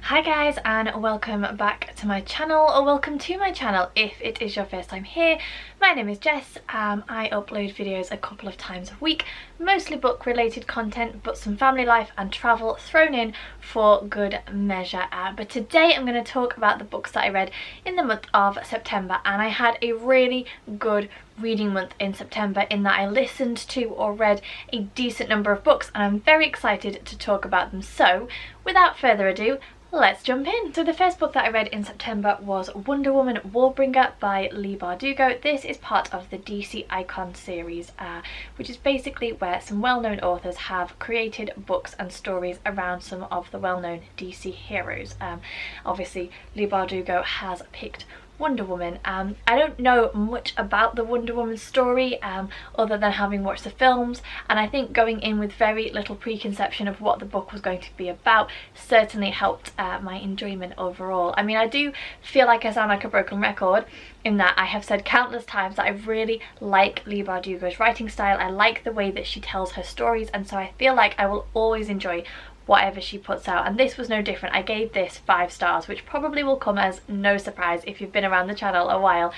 Hi guys, and welcome back to my channel, or welcome to my channel if it is your first time here. My name is Jess. I upload videos a couple of times a week, mostly book related content, but some family life and travel thrown in for good measure. But today I'm going to talk about the books that I read in the month of September, and I had a really good reading month in September in that I listened to or read a decent number of books, and I'm very excited to talk about them. So without further ado, let's jump in. So the first book that I read in September was Wonder Woman Warbringer by Leigh Bardugo. This is part of the DC Icon series, which is basically where some well-known authors have created books and stories around some of the well-known DC heroes. Obviously Leigh Bardugo has picked Wonder Woman. I don't know much about the Wonder Woman story other than having watched the films, and I think going in with very little preconception of what the book was going to be about certainly helped my enjoyment overall. I mean, I do feel like I sound like a broken record in that I have said countless times that I really like Leigh Bardugo's writing style. I like the way that she tells her stories, and so I feel like I will always enjoy whatever she puts out, and this was no different. I gave this 5 stars, which probably will come as no surprise if you've been around the channel a while.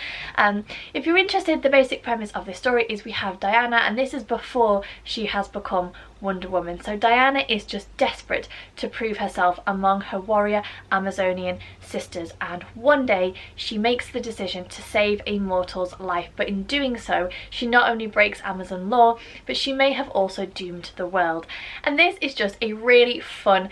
If you're interested, the basic premise of this story is we have Diana, and this is before she has become Wonder Woman. So Diana is just desperate to prove herself among her warrior Amazonian sisters, and one day she makes the decision to save a mortal's life, but in doing so she not only breaks Amazon law, but she may have also doomed the world. And this is just a really fun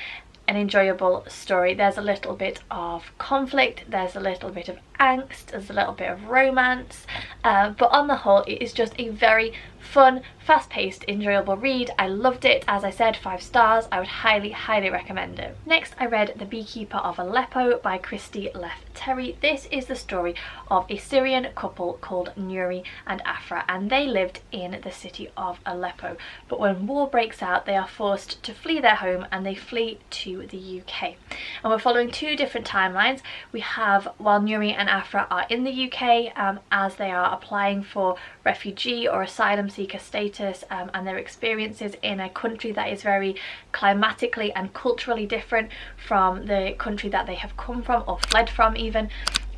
and enjoyable story. There's a little bit of conflict, there's a little bit of angst, there's a little bit of romance, but on the whole it is just a very fun, fast-paced, enjoyable read. I loved it. As I said, 5 stars. I would highly recommend it. Next I read The Beekeeper of Aleppo by Christy Leff-Terry. This is the story of a Syrian couple called Nuri and Afra, and they lived in the city of Aleppo, but when war breaks out they are forced to flee their home, and they flee to the UK. And we're following 2 different timelines. We have while Nuri and Afra are in the UK as they are applying for refugee or asylum seeker status, and their experiences in a country that is very climatically and culturally different from the country that they have come from or fled from even.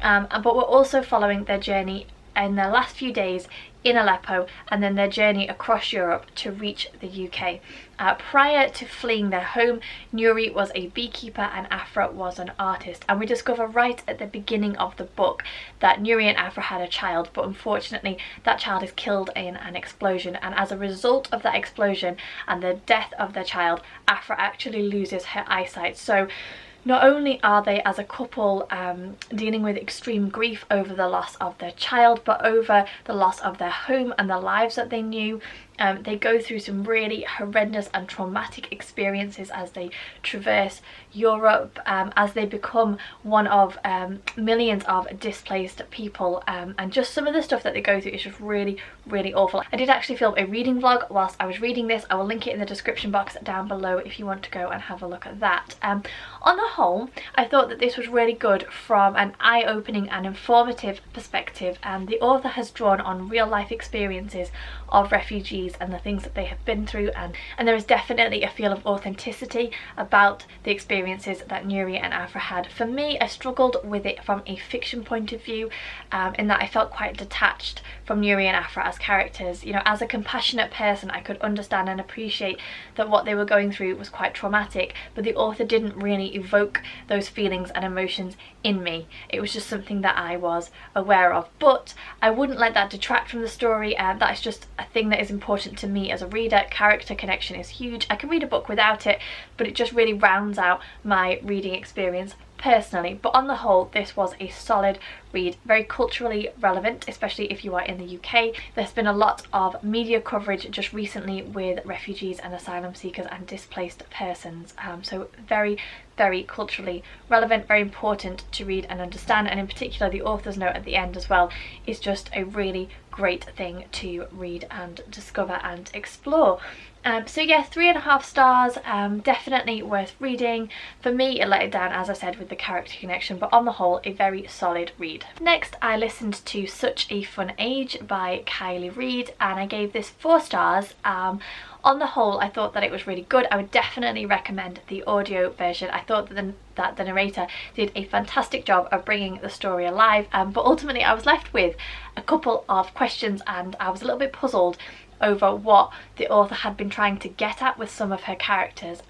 But we're also following their journey in their last few days in Aleppo, and then their journey across Europe to reach the UK. Prior to fleeing their home, Nuri was a beekeeper and Afra was an artist, and we discover right at the beginning of the book that Nuri and Afra had a child, but unfortunately that child is killed in an explosion, and as a result of that explosion and the death of their child, Afra actually loses her eyesight. So not only are they as a couple dealing with extreme grief over the loss of their child, but over the loss of their home and the lives that they knew. They go through some really horrendous and traumatic experiences as they traverse Europe, as they become one of millions of displaced people, and just some of the stuff that they go through is just really awful. I did actually film a reading vlog whilst I was reading this. I will link it in the description box down below if you want to go and have a look at that. On the whole, I thought that this was really good from an eye-opening and informative perspective, and the author has drawn on real life experiences of refugees and the things that they have been through, and there is definitely a feel of authenticity about the experiences that Nuri and Afra had. For me, I struggled with it from a fiction point of view, in that I felt quite detached from Nuri and Afra as characters. You know, as a compassionate person I could understand and appreciate that what they were going through was quite traumatic, but the author didn't really evoke those feelings and emotions in me. It was just something that I was aware of, but I wouldn't let that detract from the story. That is just a thing that is important to me as a reader. Character connection is huge. I can read a book without it, but it just really rounds out my reading experience personally. But on the whole, this was a solid read, very culturally relevant, especially if you are in the UK. There's been a lot of media coverage just recently with refugees and asylum seekers and displaced persons, so very culturally relevant, very important to read and understand, and in particular the author's note at the end as well is just a really great thing to read and discover and explore. So yeah, 3.5 stars, definitely worth reading. For me, it let it down, as I said, with the character connection, but on the whole, a very solid read. Next, I listened to Such a Fun Age by Kylie Reid, and I gave this 4 stars. On the whole, I thought that it was really good. I would definitely recommend the audio version. I thought that the narrator did a fantastic job of bringing the story alive, but ultimately I was left with a couple of questions, and I was a little bit puzzled over what the author had been trying to get at with some of her characters.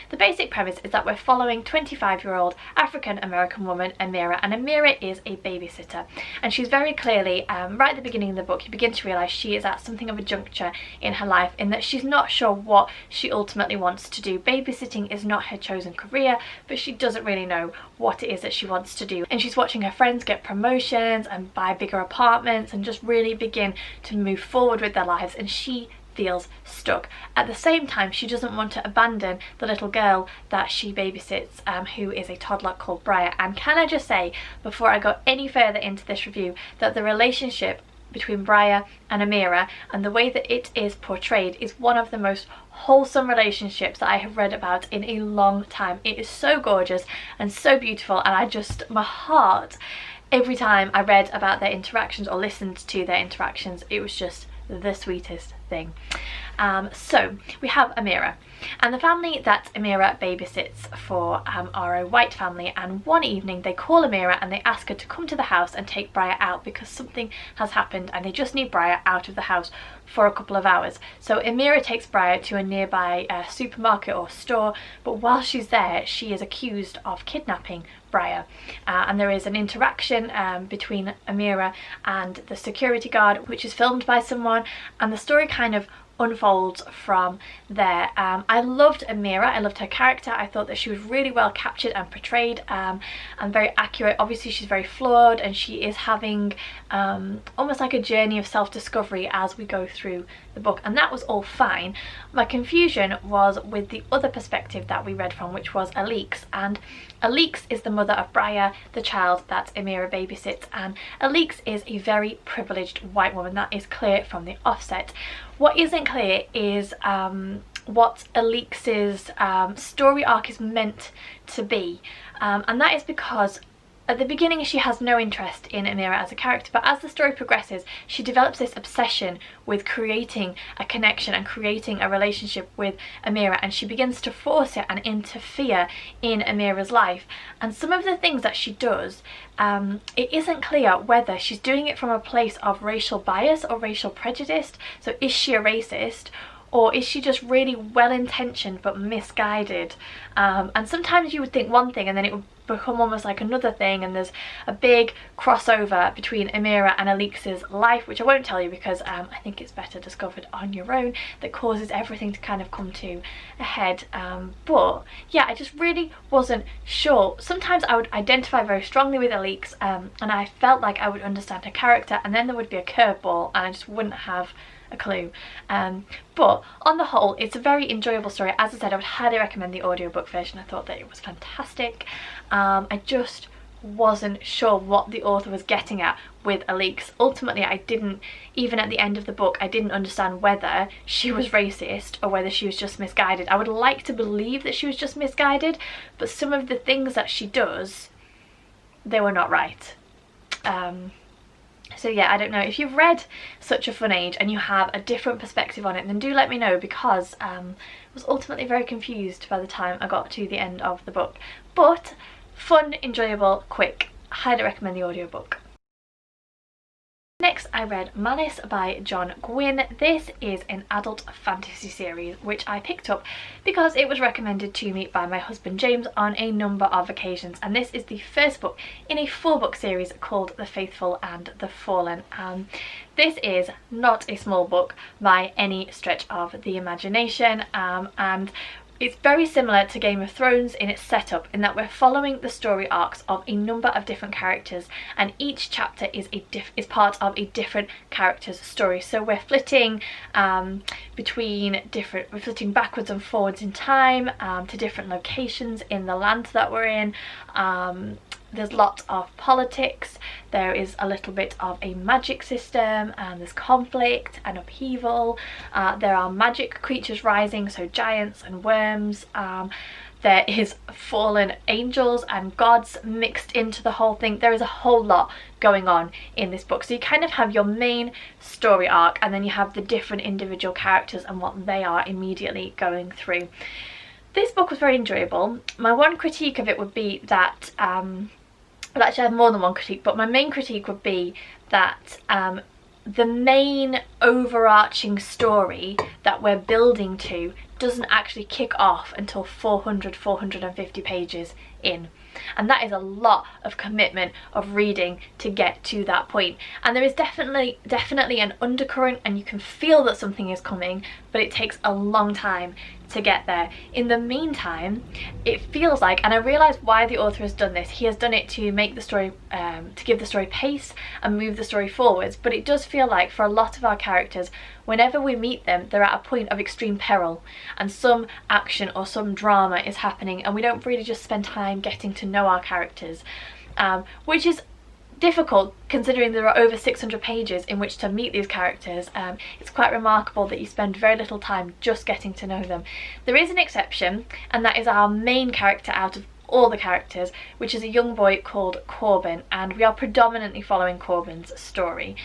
The basic premise is that we're following 25-year-old African-American woman Amira, and Amira is a babysitter, and she's very clearly, right at the beginning of the book, you begin to realise she is at something of a juncture in her life in that she's not sure what she ultimately wants to do. Babysitting is not her chosen career, but she doesn't really know what it is that she wants to do, and she's watching her friends get promotions and buy bigger apartments and just really begin to move forward with their lives, and she feels stuck. At the same time, she doesn't want to abandon the little girl that she babysits, who is a toddler called Briar. And can I just say, before I go any further into this review, that the relationship between Briar and Amira and the way that it is portrayed is one of the most wholesome relationships that I have read about in a long time. It is so gorgeous and so beautiful, and my heart, every time I read about their interactions or listened to their interactions, it was just the sweetest thing. So we have Amira, and the family that Amira babysits for are a white family, and one evening they call Amira and they ask her to come to the house and take Briar out because something has happened and they just need Briar out of the house for a couple of hours. So Amira takes Briar to a nearby supermarket or store, but while she's there she is accused of kidnapping Briar, and there is an interaction between Amira and the security guard, which is filmed by someone, and the story kind of unfolds from there. I loved Amira, I loved her character. I thought that she was really well captured and portrayed, and very accurate. Obviously she's very flawed, and she is having almost like a journey of self-discovery as we go through the book, and that was all fine. My confusion was with the other perspective that we read from, which was Alix, and Alix is the mother of Briar, the child that Amira babysits, and Alix is a very privileged white woman. That is clear from the offset. What isn't clear is what Alix's story arc is meant to be, and that is because at the beginning she has no interest in Amira as a character, but as the story progresses she develops this obsession with creating a connection and creating a relationship with Amira, and she begins to force it and interfere in Amira's life. And some of the things that she does, it isn't clear whether she's doing it from a place of racial bias or racial prejudice. So is she a racist, or is she just really well-intentioned but misguided? And sometimes you would think one thing and then it would become almost like another thing, and there's a big crossover between Amira and Alix's life, which I won't tell you because I think it's better discovered on your own, that causes everything to kind of come to a head. But yeah, I just really wasn't sure. Sometimes I would identify very strongly with Alix, and I felt like I would understand her character, and then there would be a curveball and I just wouldn't have a clue. But on the whole, it's a very enjoyable story. As I said, I would highly recommend the audiobook version. I thought that it was fantastic. I just wasn't sure what the author was getting at with Alix. Ultimately, I didn't, even at the end of the book, I didn't understand whether she was racist or whether she was just misguided. I would like to believe that she was just misguided, but some of the things that she does, they were not right. So yeah, I don't know. If you've read Such a Fun Age and you have a different perspective on it, then do let me know, because I was ultimately very confused by the time I got to the end of the book. But fun, enjoyable, quick. Highly recommend the audiobook. Next I read Mannis by John Gwynne. This is an adult fantasy series which I picked up because it was recommended to me by my husband James on a number of occasions, and this is the first book in a 4-book series called The Faithful and the Fallen. This is not a small book by any stretch of the imagination, and it's very similar to Game of Thrones in its setup, in that we're following the story arcs of a number of different characters, and each chapter is part of a different character's story. So we're flitting we're flitting backwards and forwards in time to different locations in the land that we're in. There's lots of politics, there is a little bit of a magic system, and there's conflict and upheaval. There are magic creatures rising, so giants and worms. There is fallen angels and gods mixed into the whole thing. There is a whole lot going on in this book. So you kind of have your main story arc, and then you have the different individual characters and what they are immediately going through. This book was very enjoyable. My one critique of it would be that, well, actually I have more than one critique, but my main critique would be that the main overarching story that we're building to doesn't actually kick off until 450 pages in. And that is a lot of commitment of reading to get to that point. And there is definitely an undercurrent, and you can feel that something is coming, but it takes a long time to get there. In the meantime, it feels like, and I realise why the author has done this, he has done it to make the story, to give the story pace and move the story forwards, but it does feel like for a lot of our characters, whenever we meet them, they're at a point of extreme peril and some action or some drama is happening, and we don't really just spend time getting to know our characters, which is difficult considering there are over 600 pages in which to meet these characters. It's quite remarkable that you spend very little time just getting to know them. There is an exception, and that is our main character out of all the characters, which is a young boy called Corbin, and we are predominantly following Corbin's story.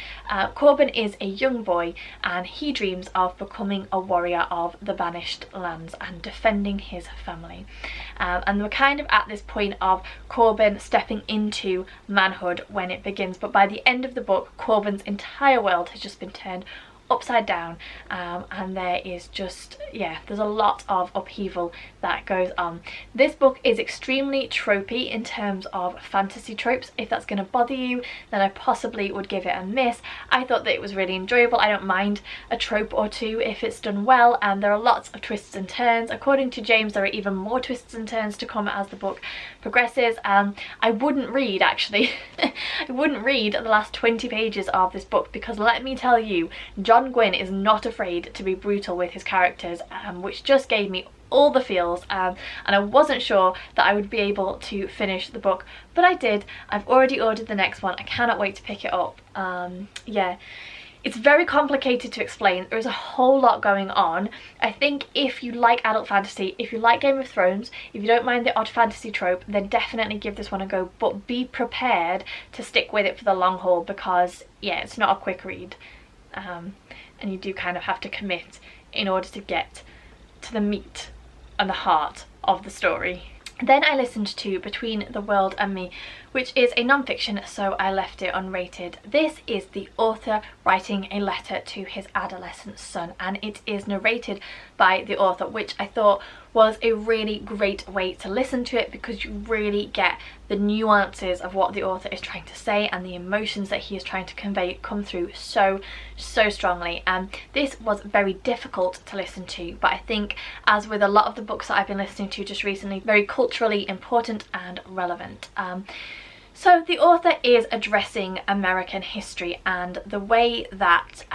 Corbin is a young boy, and he dreams of becoming a warrior of the Banished Lands and defending his family. And we're kind of at this point of Corbin stepping into manhood when it begins, but by the end of the book, Corbin's entire world has just been turned upside down, and there is just, yeah, there's a lot of upheaval that goes on. This book is extremely tropey in terms of fantasy tropes. If that's going to bother you, then I possibly would give it a miss. I thought that it was really enjoyable. I don't mind a trope or two if it's done well, and there are lots of twists and turns. According to James, there are even more twists and turns to come as the book progresses. I wouldn't read, actually, I wouldn't read the last 20 pages of this book, because let me tell you, John McGlynn is not afraid to be brutal with his characters, which just gave me all the feels, and I wasn't sure that I would be able to finish the book, but I did. I've already ordered the next one. I cannot wait to pick it up. Yeah, it's very complicated to explain. There is a whole lot going on. I think if you like adult fantasy, if you like Game of Thrones, if you don't mind the odd fantasy trope, then definitely give this one a go, but be prepared to stick with it for the long haul, because yeah, it's not a quick read. And you do kind of have to commit in order to get to the meat and the heart of the story. Then I listened to Between the World and Me, which is a non-fiction, so I left it unrated. This is the author writing a letter to his adolescent son, and it is narrated by the author, which I thought was a really great way to listen to it, because you really get the nuances of what the author is trying to say, and the emotions that he is trying to convey come through so strongly. And this was very difficult to listen to, but I think, as with a lot of the books that I've been listening to just recently, very culturally important and relevant. So the author is addressing American history and the way that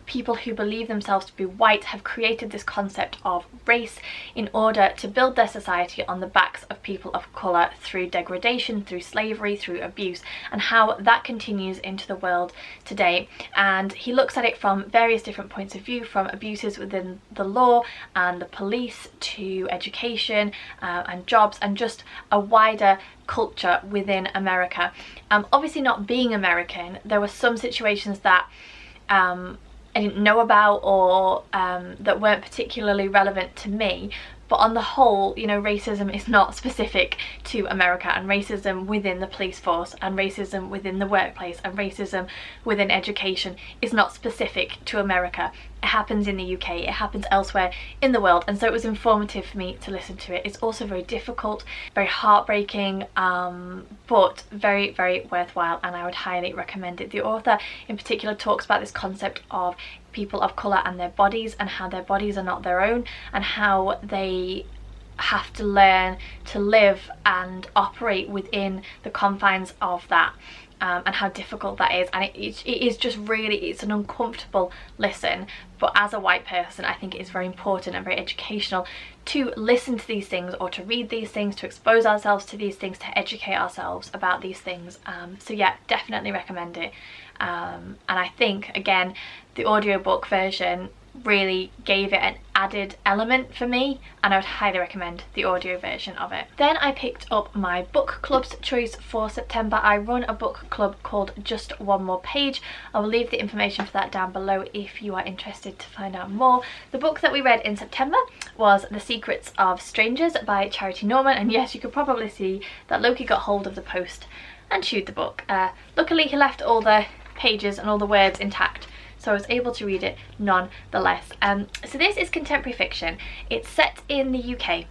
people who believe themselves to be white have created this concept of race in order to build their society on the backs of people of colour through degradation, through slavery, through abuse, and how that continues into the world today. And he looks at it from various different points of view, from abuses within the law and the police to education and jobs, and just a wider culture within America. Obviously, not being American, there were some situations that I didn't know about, or that weren't particularly relevant to me, but on the whole, you know, racism is not specific to America, and racism within the police force, and racism within the workplace, and racism within education is not specific to America. It happens in the UK, it happens elsewhere in the world, and so it was informative for me to listen to it. It's also very difficult, very heartbreaking, but very worthwhile, and I would highly recommend it. The author in particular talks about this concept of people of colour and their bodies, and how their bodies are not their own, and how they have to learn to live and operate within the confines of that. and how difficult that is, and it is just really, it's an uncomfortable listen, but as a white person I think it is very important and very educational to listen to these things, or to read these things, to expose ourselves to these things, to educate ourselves about these things. So yeah, definitely recommend it. And I think again the audiobook version really gave it an added element for me, and I would highly recommend the audio version of it. Then I picked up my book club's choice for September. I run a book club called Just One More Page. I will leave the information for that down below if you are interested to find out more. The book that we read in September was The Secrets of Strangers by Charity Norman, and yes, you could probably see that Loki got hold of the post and chewed the book. Luckily he left all the pages and all the words intact, so I was able to read it nonetheless. So this is contemporary fiction. It's set in the UK,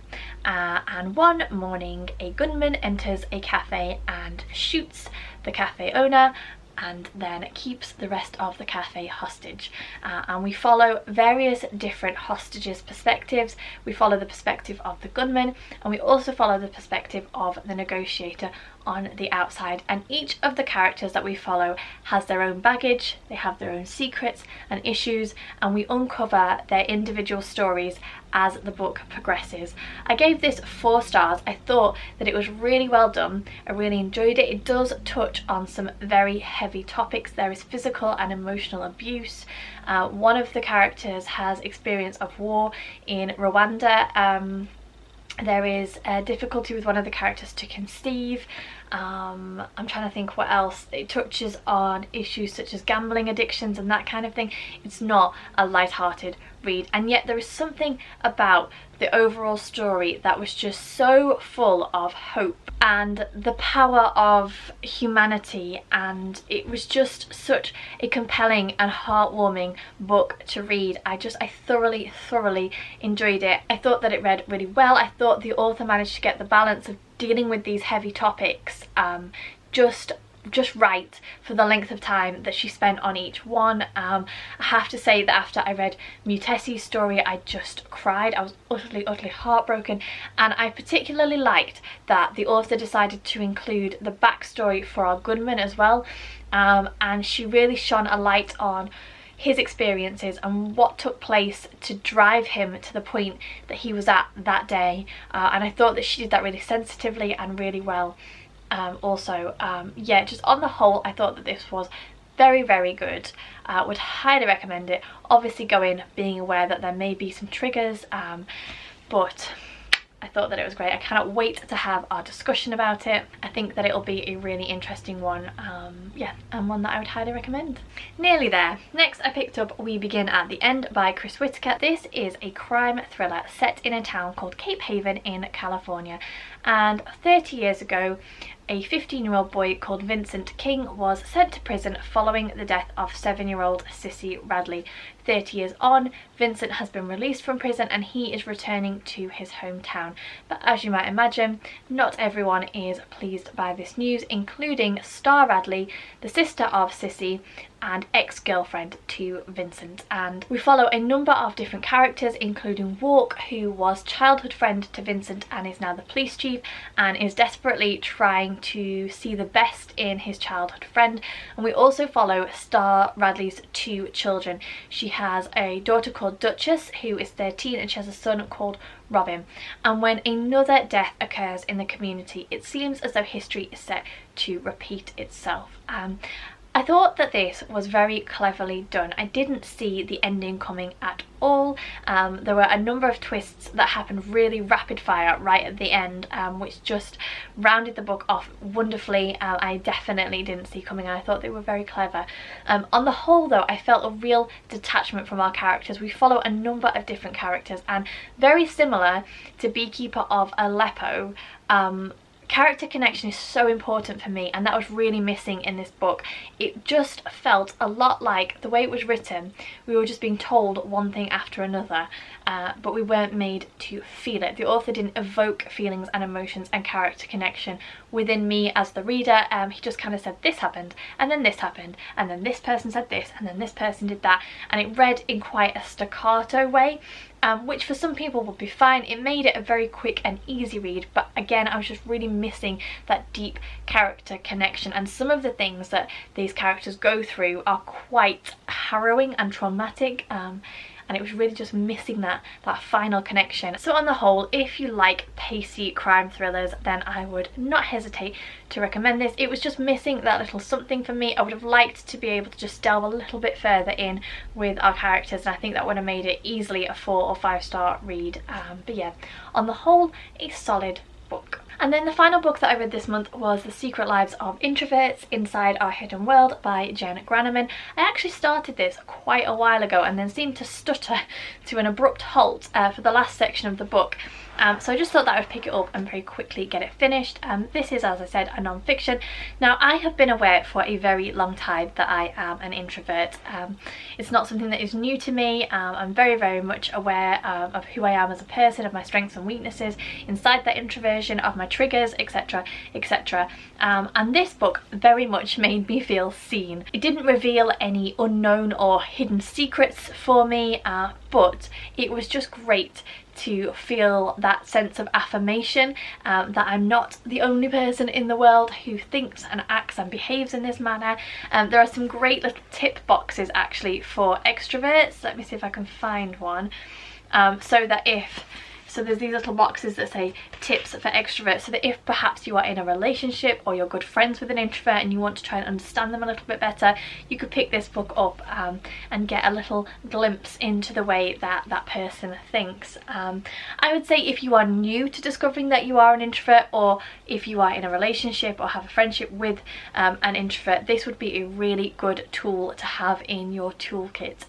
and one morning a gunman enters a cafe and shoots the cafe owner, and then keeps the rest of the cafe hostage. And we follow various different hostages' perspectives. We follow the perspective of the gunman, and we also follow the perspective of the negotiator on the outside, and each of the characters that we follow has their own baggage, they have their own secrets and issues, and we uncover their individual stories as the book progresses. I gave this 4 stars. I thought that it was really well done. I really enjoyed it. It does touch on some very heavy topics. There is physical and emotional abuse. One of the characters has experience of war in Rwanda. There is a difficulty with one of the characters to conceive. I'm trying to think what else. It touches on issues such as gambling addictions and that kind of thing. It's not a light-hearted read, and yet there is something about the overall story that was just so full of hope and the power of humanity, and it was just such a compelling and heartwarming book to read. I thoroughly enjoyed it. I thought that it read really well. I thought the author managed to get the balance of dealing with these heavy topics just right for the length of time that she spent on each one. I have to say that after I read Mutesi's story, I just cried. I was utterly heartbroken, and I particularly liked that the author decided to include the backstory for our gunman as well, and she really shone a light on his experiences and what took place to drive him to the point that he was at that day, and I thought that she did that really sensitively and really well. Yeah, just on the whole I thought that this was very good. Would highly recommend it. Obviously go in being aware that there may be some triggers, but I thought that it was great. I cannot wait to have our discussion about it. I think that it'll be a really interesting one, yeah, and one that I would highly recommend. Nearly there. Next I picked up We Begin at the End by Chris Whitaker. This is a crime thriller set in a town called Cape Haven in California, and 30 years ago a 15-year-old boy called Vincent King was sent to prison following the death of 7-year-old Sissy Radley. 30 years on, Vincent has been released from prison and he is returning to his hometown. But as you might imagine, not everyone is pleased by this news, including Star Radley, the sister of Sissy, and ex-girlfriend to Vincent. And we follow a number of different characters, including Walk, who was childhood friend to Vincent and is now the police chief and is desperately trying to see the best in his childhood friend. And we also follow Star Radley's 2 children. She has a daughter called Duchess who is 13, and she has a son called Robin. And when another death occurs in the community, it seems as though history is set to repeat itself. I thought that this was very cleverly done. I didn't see the ending coming at all. There were a number of twists that happened really rapid fire right at the end, which just rounded the book off wonderfully. I definitely didn't see coming, and I thought they were very clever. On the whole though, I felt a real detachment from our characters. We follow a number of different characters, and very similar to Beekeeper of Aleppo, character connection is so important for me, and that was really missing in this book. It just felt a lot like the way it was written. We were just being told one thing after another, but we weren't made to feel it. The author didn't evoke feelings and emotions and character connection within me as the reader. He just kind of said this happened, and then this happened, and then this person said this, and then this person did that, and it read in quite a staccato way. which for some people would be fine. It made it a very quick and easy read, but again, I was just really missing that deep character connection, and some of the things that these characters go through are quite harrowing and traumatic, and it was really just missing that final connection. So on the whole, if you like pacey crime thrillers, then I would not hesitate to recommend this. It was just missing that little something for me. I would have liked to be able to just delve a little bit further in with our characters, and I think that would have made it easily a 4 or 5 star read. But yeah, on the whole, a solid book. And then the final book that I read this month was The Secret Lives of Introverts Inside Our Hidden World by Jen Granneman. I actually started this quite a while ago and then seemed to stutter to an abrupt halt for the last section of the book. So I just thought that I would pick it up and very quickly get it finished. This is, as I said, a non-fiction. Now, I have been aware for a very long time that I am an introvert. It's not something that is new to me. I'm very much aware of who I am as a person, of my strengths and weaknesses, inside that introversion, of my triggers, etc, etc. And this book very much made me feel seen. It didn't reveal any unknown or hidden secrets for me, but it was just great to feel that sense of affirmation, that I'm not the only person in the world who thinks and acts and behaves in this manner. There are some great little tip boxes actually for extroverts. Let me see if I can find one. So there's these little boxes that say tips for extroverts, so that if perhaps you are in a relationship or you're good friends with an introvert and you want to try and understand them a little bit better, you could pick this book up and get a little glimpse into the way that that person thinks. I would say if you are new to discovering that you are an introvert, or if you are in a relationship or have a friendship with an introvert, this would be a really good tool to have in your toolkit.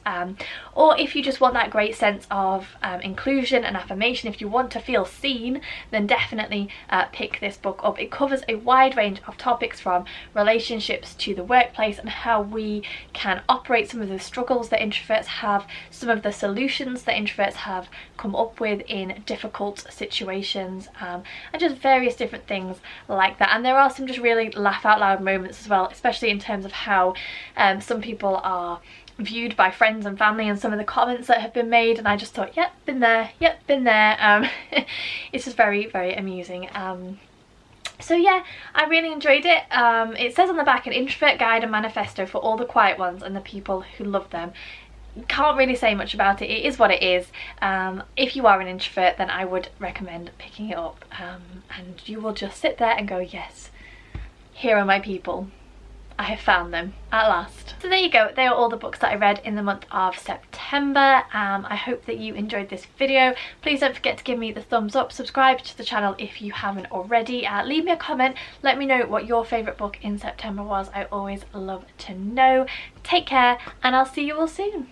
Or if you just want that great sense of inclusion and affirmation, if you want to feel seen, then definitely pick this book up. It covers a wide range of topics, from relationships to the workplace, and how we can operate, some of the struggles that introverts have, some of the solutions that introverts have come up with in difficult situations, and just various different things like that. And there are some just really laugh out loud moments as well, especially in terms of how some people are viewed by friends and family, and some of the comments that have been made, and I just thought, yep, been there, yep, been there. It's just very amusing. So yeah, I really enjoyed it. It says on the back, an introvert guide and manifesto for all the quiet ones and the people who love them. Can't really say much about it. It is what it is. If you are an introvert, then I would recommend picking it up, and you will just sit there and go, yes, here are my people. I have found them at last. So there you go, they are all the books that I read in the month of September. I hope that you enjoyed this video. Please don't forget to give me the thumbs up, subscribe to the channel if you haven't already, leave me a comment, let me know what your favourite book in September was. I always love to know. Take care, and I'll see you all soon.